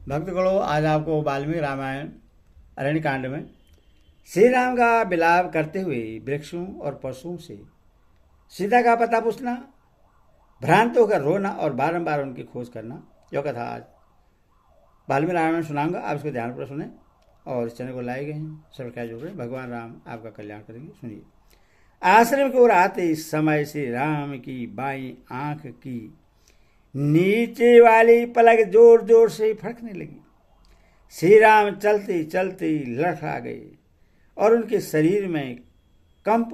भक्तगणों, आज आपको वाल्मीकि रामायण अरण्य कांड में श्री राम का विलाप करते हुए वृक्षों और पशुओं से सीता का पता पूछना, भ्रांत होकर रोना और बारंबार उनकी खोज करना, जो कथा आज वाल्मीकि रामायण में सुनाऊंगा। आप इसको ध्यानपूर्वक सुने और इस चैनल को लाए गए हैं सब्सक्राइब जरूर करें। भगवान राम आपका कल्याण करेंगे। सुनिए। आश्रम की ओर आते इस समय श्री राम की बाईं आंख की नीचे वाली पलक जोर जोर से फड़कने लगी। श्री राम चलते चलते लड़खड़ा गए और उनके शरीर में कंप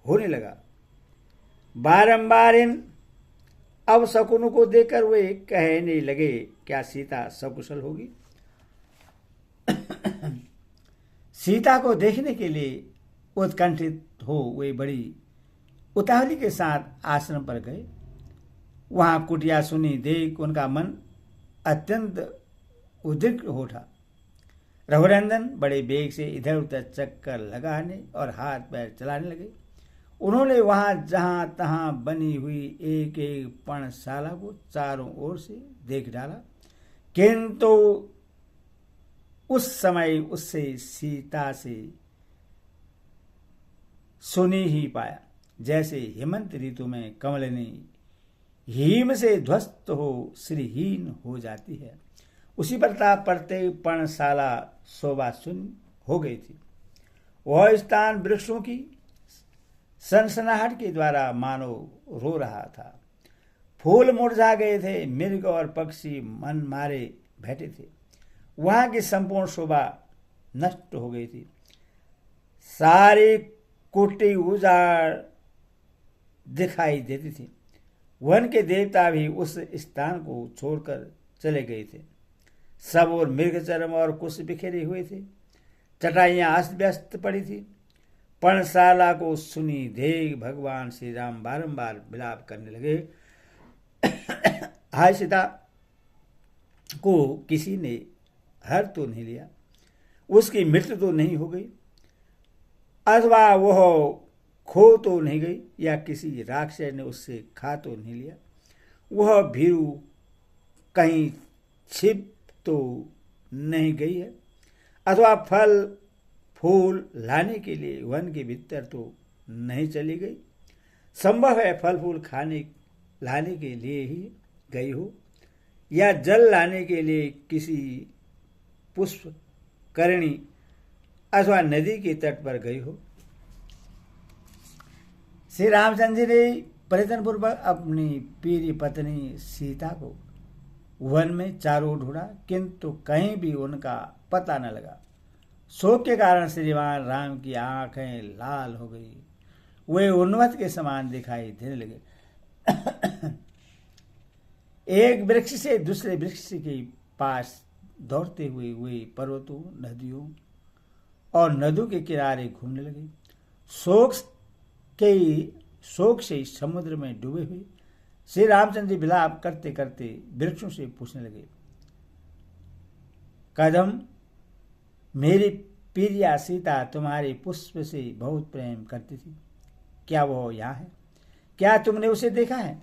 होने लगा। बारंबार इन अवशकुनों को देखकर वे कहने लगे, क्या सीता सकुशल होगी? सीता को देखने के लिए उत्कंठित हो वे बड़ी उतावली के साथ आश्रम पर गए। वहां कुटिया सुनी देख उनका मन अत्यंत उद्विग्न हो उठा। रघुनंदन बड़े बेग से इधर उधर चक्कर लगाने और हाथ पैर चलाने लगे। उन्होंने वहां जहां तहां बनी हुई एक एक पर्णशाला को चारों ओर से देख डाला, किंतु उस समय उससे सीता से सुनी ही पाया, जैसे हेमंत ऋतु में कमलिनी हिम से ध्वस्त हो श्रीहीन हो जाती है, उसी प्रताप पड़ते पर्णशाला शोभा शून्य हो गई थी। वह स्थान वृक्षों की सनसनाहट के द्वारा मानो रो रहा था। फूल मुरझा गए थे, मृग और पक्षी मन मारे बैठे थे। वहां की संपूर्ण शोभा नष्ट हो गई थी। सारी कुटी उजाड़ दिखाई देती थी। वन के देवता भी उस स्थान को छोड़कर चले गए थे। सब और मृगचर्म और कुश बिखेरे हुए थे। चटाइयां अस्त व्यस्त पड़ी थी। पर्णशाला को सुनी देख भगवान श्री राम बारंबार विलाप करने लगे। हाय सीता को किसी ने हर तो नहीं लिया, उसकी मृत्यु तो नहीं हो गई, अथवा वह खो तो नहीं गई, या किसी राक्षस ने उससे खा तो नहीं लिया, वह भीरू कहीं छिप तो नहीं गई है, अथवा फल फूल लाने के लिए वन के भीतर तो नहीं चली गई। संभव है फल फूल लाने के लिए ही गई हो, या जल लाने के लिए किसी पुष्प करणी अथवा नदी के तट पर गई हो। श्री रामचंद्र जी ने परिजन पूर्वक अपनी प्रिय पत्नी सीता को वन में चारों ओर ढूंढा, किंतु कहीं भी उनका पता न लगा। शोक के कारण श्रीमान राम की आंखें लाल हो गई। वे उन्मत्त के समान दिखाई देने लगे। एक वृक्ष से दूसरे वृक्ष के पास दौड़ते हुए वे पर्वतों, नदियों और नदियों के किनारे घूमने लगे। शोक से समुद्र में डूबे हुए श्री रामचंद्र विलाप करते करते वृक्षों से पूछने लगे, कदम, मेरी प्रिया सीता तुम्हारे पुष्प से बहुत प्रेम करती थी, क्या वह यहाँ है? क्या तुमने उसे देखा है?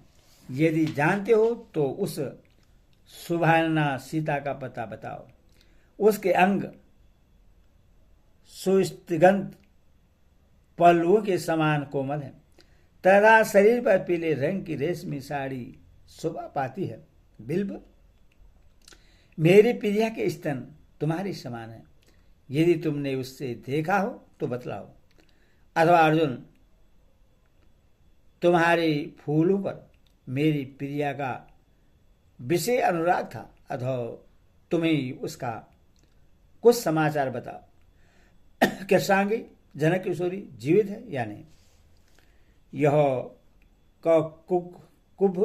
यदि जानते हो तो उस सुभाना सीता का पता बताओ। उसके अंग सुस्तिगंध पल्लुओं के समान कोमल है, तथा शरीर पर पीले रंग की रेशमी साड़ी शोभा पाती है। बिल्ब, मेरी प्रिया के स्तन तुम्हारे समान है। यदि तुमने उससे देखा हो तो बतलाओ। अथवा अर्जुन, तुम्हारे फूलों पर मेरी प्रिया का विषय अनुराग था, अथवा तुम्हें उसका कुछ समाचार बताओ। कृष्णांगी जनक किशोरी जीवित है या नहीं? यह कुभ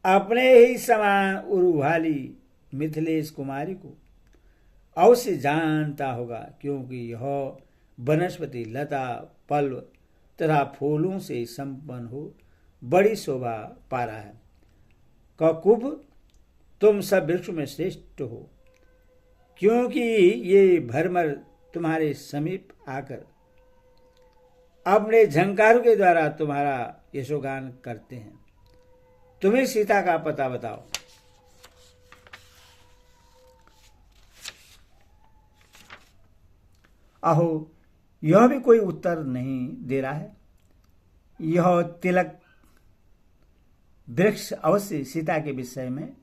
अपने ही समान उरुवाली मिथिलेश कुमारी को अवश्य जानता होगा, क्योंकि यह वनस्पति लता पल्व तथा फूलों से संपन्न हो बड़ी शोभा पा रहा है। ककुभ, तुम सब वृक्षों में श्रेष्ठ हो, क्योंकि ये भरमर तुम्हारे समीप आकर अपने झंकारों के द्वारा तुम्हारा यशोगान करते हैं। तुम्हें सीता का पता बताओ। अहो, यह भी कोई उत्तर नहीं दे रहा है। यह तिलक वृक्ष अवश्य सीता के विषय में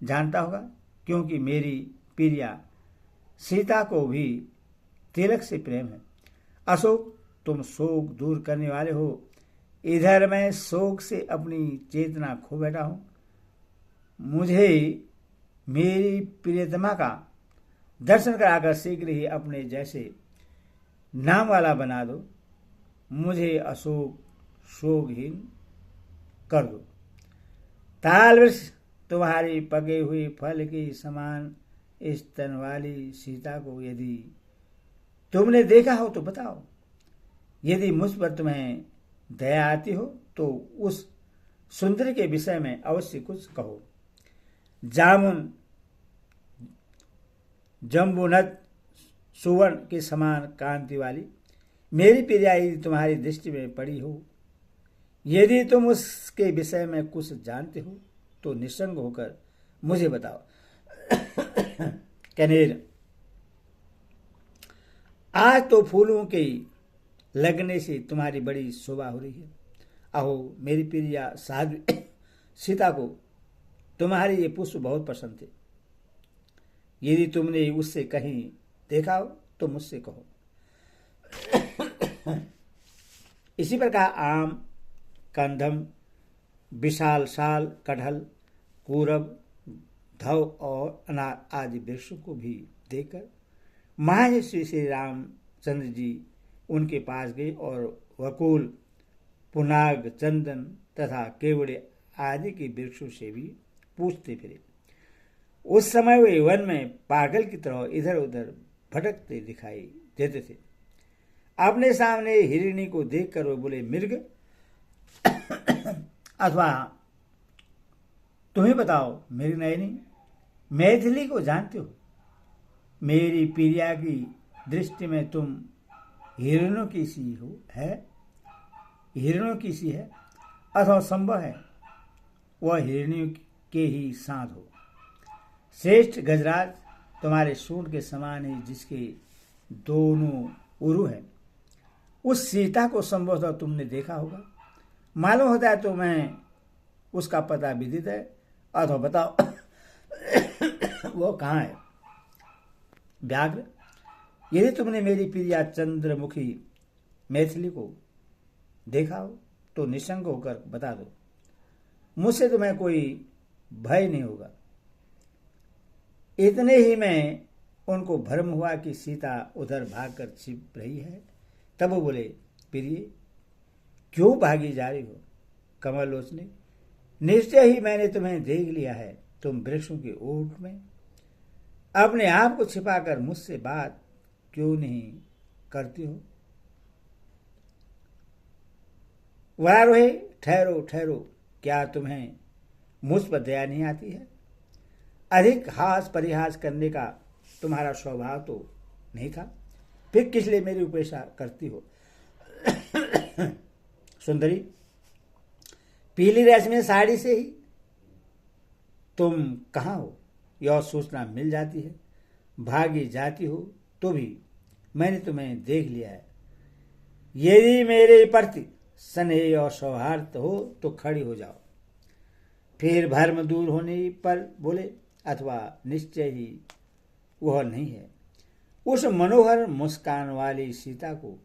जानता होगा, क्योंकि मेरी प्रिया सीता को भी तिलक से प्रेम है। अशोक, तुम शोक दूर करने वाले हो। इधर मैं शोक से अपनी चेतना खो बैठा हूं। मुझे मेरी प्रियतमा का दर्शन कराकर शीघ्र ही अपने जैसे नाम वाला बना दो। मुझे अशोक शोकहीन कर दो। ताल वृक्ष, तुम्हारी पके हुई फल की समान स्तन वाली सीता को यदि तुमने देखा हो तो बताओ। यदि मुझ पर तुम्हें दया आती हो तो उस सुंदरी के विषय में अवश्य कुछ कहो। जामुन जम्बुनत सुवर्ण के समान कांति वाली मेरी प्रिया यदि तुम्हारी दृष्टि में पड़ी हो, यदि तुम उसके विषय में कुछ जानते हो तो निसंग होकर मुझे बताओ। कनेर, आज तो फूलों के लगने से तुम्हारी बड़ी शोभा हो रही है। अहो, मेरी प्रिया साध्वी सीता को तुम्हारे ये पुष्प बहुत पसंद थे। यदि तुमने उससे कहीं देखा हो तो मुझसे कहो। इसी प्रकार आम, कंदम, विशाल साल, कटहल, पूरब, धव और अनार आदि वृक्षों को भी देखकर महायशी श्री रामचंद्र जी उनके पास गए और वकुल, पुनाग, चंदन तथा केवड़े आदि के वृक्षों से भी पूछते फिरे। उस समय वे वन में पागल की तरह इधर उधर भटकते दिखाई देते थे। अपने सामने हिरणी को देखकर वो बोले, मृग अथवा तुम्हें बताओ मृग नयनी, मैथिली को जानते हो? मेरी प्रिया की दृष्टि में तुम हिरणों की सी हो है, हिरणों की सी है, अथवा संभव है वह हिरणियों के ही साथ हो। श्रेष्ठ गजराज, तुम्हारे सूंड के समान ही जिसके दोनों उरु हैं, उस सीता को संभवतः तुमने देखा होगा। मालूम होता है तो मैं उसका पता विदित है, अथवा बताओ वो कहाँ है। व्याघ्र, यदि तुमने मेरी प्रिया चंद्रमुखी मैथिली को देखा हो तो निसंग होकर बता दो। मुझसे तुम्हें कोई भय नहीं होगा। इतने ही में उनको भ्रम हुआ कि सीता उधर भागकर छिप रही है। तब वो बोले, प्रिय क्यों भागी जा रही हो? कमल लोचने, निश्चय ही मैंने तुम्हें देख लिया है। तुम वृक्षों के ओट में अपने आप को छिपाकर मुझसे बात क्यों नहीं करती हो? वरारोहे, ठहरो ठहरो, क्या तुम्हें मुझ पर दया नहीं आती है? अधिक हास परिहास करने का तुम्हारा स्वभाव तो नहीं था, फिर किस लिए मेरी उपेक्षा करती हो? सुंदरी, पीली रेशमी साड़ी से ही तुम कहाँ हो यह सूचना मिल जाती है। भागी जाती हो तो भी मैंने तुम्हें देख लिया है। यदि मेरे प्रति स्नेह और सौहार्द हो तो खड़ी हो जाओ। फिर भ्रम दूर होने पर बोले, अथवा निश्चय ही वह नहीं है। उस मनोहर मुस्कान वाली सीता को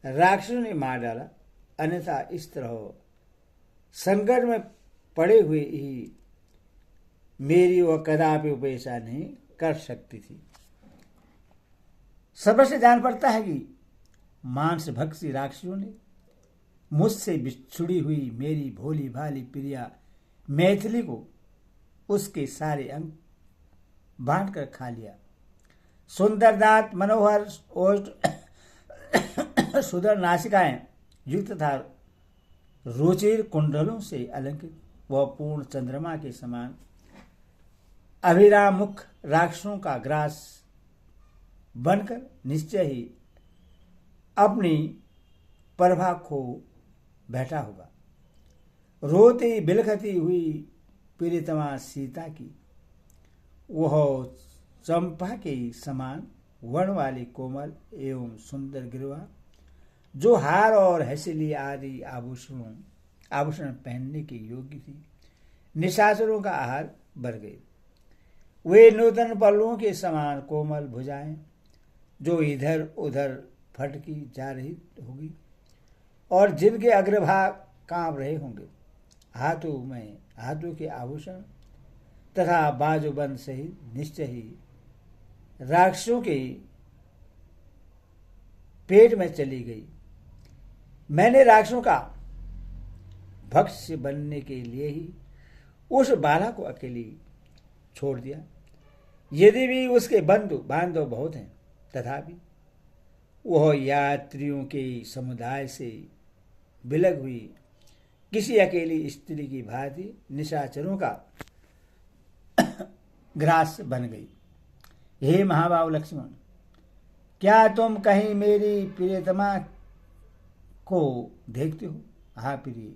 राक्षसों ने मार डाला, अन्यथा इस तरह संकट में पड़े हुए ही मेरी वह कदापि उपेक्षा नहीं कर सकती थी। सबर से जान पड़ता है कि मांस भक्षी राक्षसों ने मुझसे बिछुड़ी हुई मेरी भोली भाली प्रिया मैथिली को उसके सारे अंग बांट कर खा लिया। सुंदर दांत, मनोहर ओष्ठ, सुंदर नासिकाएं युक्त तथा रुचिर कुंडलों से अलंकृत वह पूर्ण चंद्रमा के समान अभिराम मुख राक्षसों का ग्रास बनकर निश्चय ही अपनी प्रभा खो बैठा होगा। रोती बिलखती हुई प्रियतमा सीता की वह चंपा के समान वर्ण वाली कोमल एवं सुंदर गिरवा, जो हार और हसीली आदि आभूषण पहनने की योग्य थी, निशाचरों का आहार बढ़ गई। वे नूतन पल्लुओं के समान कोमल भुजाएं, जो इधर उधर फटकी जा रही होगी और जिनके अग्रभाग कांप रहे होंगे, हाथों के आभूषण तथा बाजूबंद सहित निश्चय ही राक्षसों के पेट में चली गई। मैंने राक्षसों का भक्ष्य बनने के लिए ही उस बाला को अकेली छोड़ दिया। यदि भी उसके बांधव बहुत हैं, तथापि वह यात्रियों के समुदाय से विलग हुई किसी अकेली स्त्री की भांति निशाचरों का ग्रास बन गई। हे महाबाहु लक्ष्मण, क्या तुम कहीं मेरी प्रियतमा को देखते हो? हा प्रिय,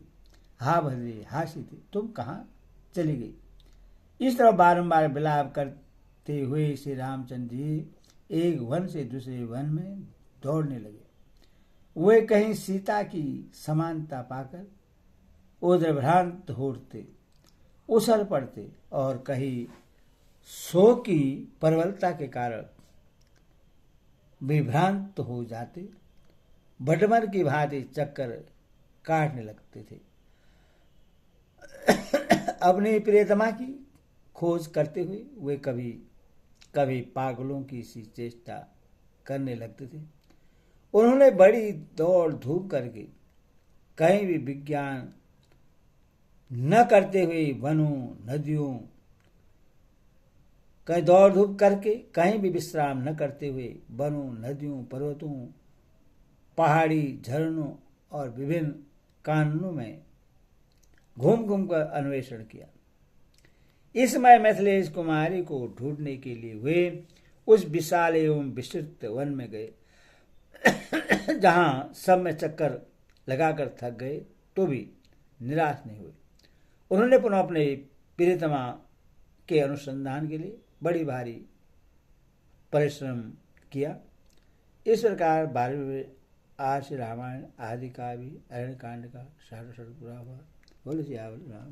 हा भद्रे, हा सीते, तुम कहाँ चली गई? इस तरह बारंबार विलाप करते हुए श्री रामचंद्र जी एक वन से दूसरे वन में दौड़ने लगे। वे कहीं सीता की समानता पाकर उद्भ्रांत होते, उछल पड़ते और कहीं शोक की प्रबलता के कारण विभ्रांत हो जाते, भटमर की भांति चक्कर काटने लगते थे। अपनी प्रियतमा की खोज करते हुए वे कभी पागलों की सी चेष्टा करने लगते थे। उन्होंने बड़ी दौड़ धूप करके कहीं भी विज्ञान न करते हुए वनों, नदियों, कहीं दौड़ धूप करके कहीं भी विश्राम न करते हुए वनों, नदियों, पर्वतों, पहाड़ी, झरनों और विभिन्न काननों में घूम घूम कर अन्वेषण किया। इस समय मिथिलेश कुमारी को ढूंढने के लिए वे उस विशाल एवं विस्तृत वन में गए, जहां सब में चक्कर लगाकर थक गए तो भी निराश नहीं हुए। उन्होंने पुनः अपने प्रियतमा के अनुसंधान के लिए बड़ी भारी परिश्रम किया। इस प्रकार 12वें आज रामायण आदि काव्य अरण्य कांड का 60 पूरा हुआ। बोलो सियावर राम।